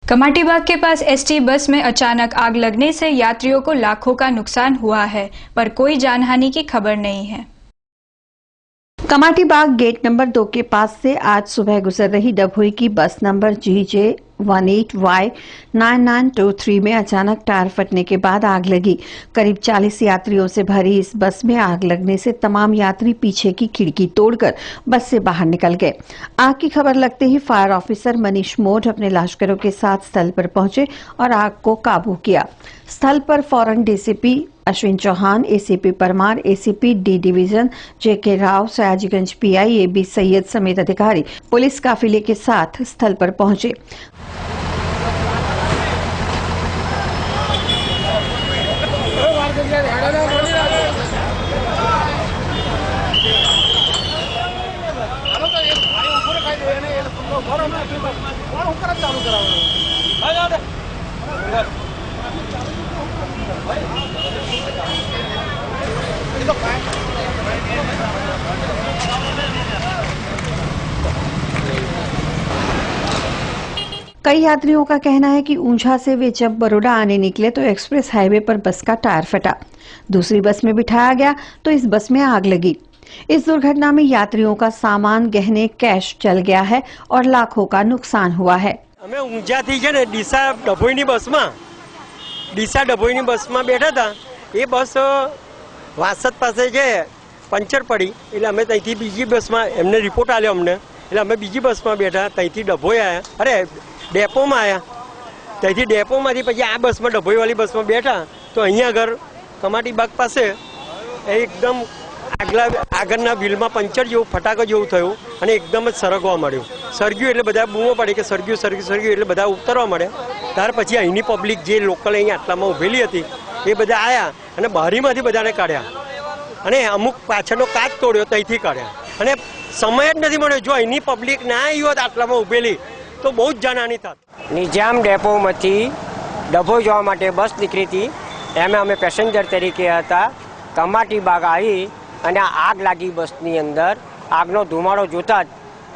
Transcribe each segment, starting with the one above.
कमाटीबाग के पास ST bus में अचानक आग लगने से यात्रियों को लाखों का नुकसान हुआ है, पर कोई जानहानि की खबर नहीं है। कमाटीबाग गेट नंबर 2 के पास से आज सुबह गुजर रही डभोई की बस नंबर GJ18Y9923 में अचानक टायर फटने के बाद आग लगी। करीब 40 यात्रियों से भरी इस बस में आग लगने से तमाम यात्री पीछे की खिड़की तोड़कर बस से बाहर निकल गए। आग की खबर लगते ही फायर ऑफिसर मनीष मोढ़ अपने लश्करों के साथ स्थल पर पहुंचे और आग को काबू किया। स्थल पर फौरन DCP Ashwin Chauhan, ACP Parmar, ACP D division JK Rao, Sayajiganj PI AB Sayed समेत अधिकारी पुलिस काफिले के साथ स्थल पर पहुंचे। कई यात्रियों का कहना है कि ऊंझा से वे जब बड़ौदा आने निकले तो एक्सप्रेस हाईवे पर बस का टायर फटा। दूसरी बस में बिठाया गया तो इस बस में आग लगी। इस दुर्घटना में यात्रियों का सामान, गहने, कैश जल गया है और लाखों का नुकसान हुआ है। અમે ઊંઝાથી છે ને ડીસા ડભોઈની બસમાં બેઠા હતા। એ બસ વાસદ પાસે છે પંચર પડી એટલે અમે ત્યાંથી બીજી બસમાં એમને રિપોર્ટ આલ્યો અમને એટલે અમે બીજી બસમાં બેઠા ત્યાંથી ડભોઈ આવ્યા અરે ડેપોમાં આવ્યા ત્યાંથી ડેપોમાંથી પછી આ બસમાં ડભોઈવાળી બસમાં બેઠા તો અહીંયા આગળ કમાટીબાગ પાસે એકદમ આગળના વ્હીલમાં પંચર જેવું ફટાકો જેવું થયું અને એકદમ જ સરગવા મળ્યું। સરગ્યું એટલે બધા બૂમો પાડી કે સરગ્યું એટલે બધા ઉતરવા મળ્યા। ત્યાર પછી અહીંની પબ્લિક જે લોકલ અહીંયા આટલામાં ઊભેલી હતી એ બધા આવ્યા અને બારીમાંથી બધાને કાઢ્યા અને અમુક પાછળનો કાચ તોડ્યો ત્યાંથી કાઢ્યા અને સમય જ નથી મળ્યો। જો અહીંની પબ્લિક ના આવી હોત આટલામાં ઊભેલી તો બહુ જ જાનહાનિ થાત। નિજામ ડેપોમાંથી ડભોઈ જવા માટે બસ નીકળી હતી, એમાં અમે પેસેન્જર તરીકે હતા। કમાટીબાગ આવી અને આગ લાગી બસની અંદર। આગનો ધુમાડો જોતા જ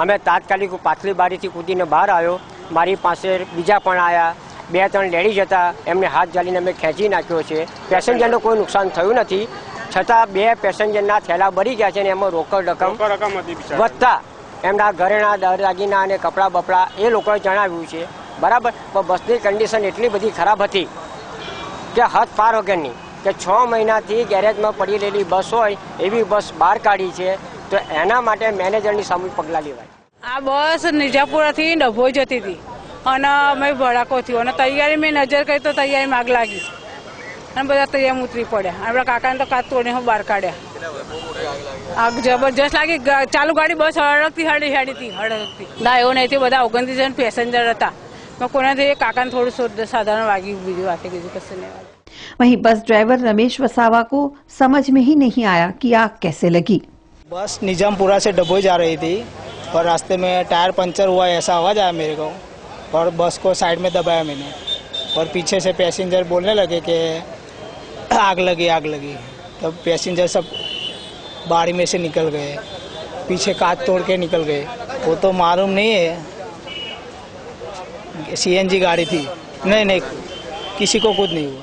અમે તાત્કાલિક પાછલી બારીથી કૂદીને બહાર આવ્યો। મારી પાસે બીજા પણ આવ્યા, 2-3 લેડીઝ હતા, એમને હાથ જાલીને અમે ખેંચી નાખ્યો છે। પેસેન્જરને કોઈ નુકસાન થયું નથી, છતાં 2 પેસેન્જરના થેલા બળી ગયા છે અને એમાં રોકડ રકમ વધતા એમના ઘરેણા, દાગીના અને કપડાં બપડા એ લોકોએ જણાવ્યું છે। બરાબર, પણ બસની કન્ડિશન એટલી બધી ખરાબ હતી કે હદ પાર વગરની કે 6 મહિનાથી ગેરેજમાં પડી રહેલી બસ હોય એવી બસ બહાર કાઢી છે। તો એના માટે મેનેજરની સામે પગલાં લેવાય। આ બસ નિજાપુરાથી ડભોઈ જતી હતી અને અમે ભડાકો થયો અને તૈયારી મેં નજર કરી તો તૈયારીમાં આગ લાગી અને બધા તૈયાર ઉતરી પડ્યા। આપણા કાકાને તો કાચ તોડીને બહાર કાઢ્યા। આગ જબરજસ્ત લાગી। ચાલુ ગાડી બસ હળકતી ના એવું નહીં, બધા 29 જણ પેસેન્જર હતા। કોનાથી કાકાને થોડું સાધારણ वागी बीजू बात कसी नहीं। वहीं बस ड्राइवर रमेश वसावा को समझ में ही नहीं आया कि आग कैसे लगी। बस निजामपुरा से डभोई जा रही थी और रास्ते में टायर पंचर हुआ, ऐसा आवाज़ आया मेरे को और बस को साइड में दबाया मैंने और पीछे से पैसेंजर बोलने लगे कि आग लगी। तब पैसेंजर सब बारी में से निकल गए, पीछे कांच तोड़ के निकल गए। वो तो मालूम नहीं है, सीएनजी गाड़ी थी। नहीं, किसी को कुछ नहीं हुआ।